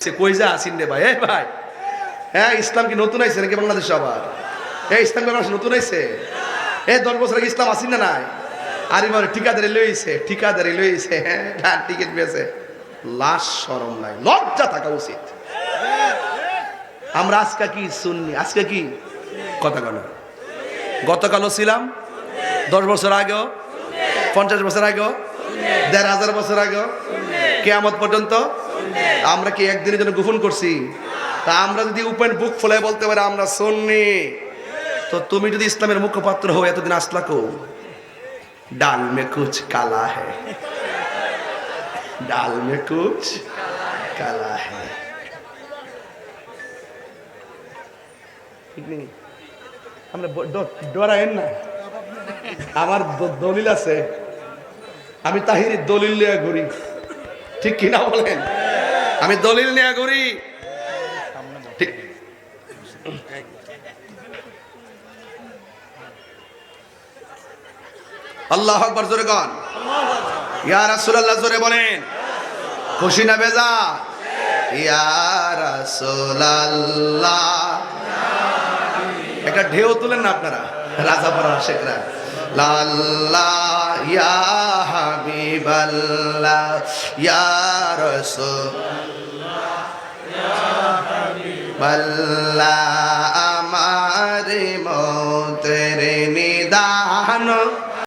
কই যা আসিন রে ভাই, এই ভাই, হ্যাঁ ইসলাম কি নতুন আইছে নাকি বাংলাদেশে আবার? এই ইসলাম বাংলাদেশ নতুন আইছে? এই 10 বছর আগে ইসলাম আসিন না নাই? আর এবার ঠিকাদারি লইছে, হ্যাঁ টিকিট পেয়েছে। লাশ শরম নাই, লজ্জা থাকা উচিত। আমরা আজকে কি শুননি? আজকে কি কথা কেন? গতকালও ছিলাম, 10 বছর আগেও, 50 বছর আগেও, 1500 বছর আগেও, কিয়ামত পর্যন্ত। আমরা কি একদিনের জন্য গোপন করছি? তা আমরা যদি ওপেন বুক ফলে বলতে পারি আমরা সুন্নি, তো তুমি যদি ইসলামের মুখপাত্র হও এতদিন আসলা কো? ডাল মে কুছ কালা হ্যায়, ডাল মে কুছ কালা হ্যায়। ঠিক নেই, আমরা ডরায়েন না। আমার দলিল আছে, আমি তাহিরের দলিল নিয়ে ঘুরি, ঠিক কিনা বলেন? আমি দলিল নিয়ে ঘুরি, ঠিক। আল্লাহু আকবার জোরে গান, ইয়া রাসূলুল্লাহ জোরে বলেন। খুশি না বেজার? ইয়া রাসূলুল্লাহ। একটা ঢেউ তুলেন না আপনারা, রাজাপাড়া শেখরা। লাল্লাহ ইয়া হাবিবাল্লাহ ইয়া রাসূলুল্লাহ ইয়া হাবিবাল্লাহ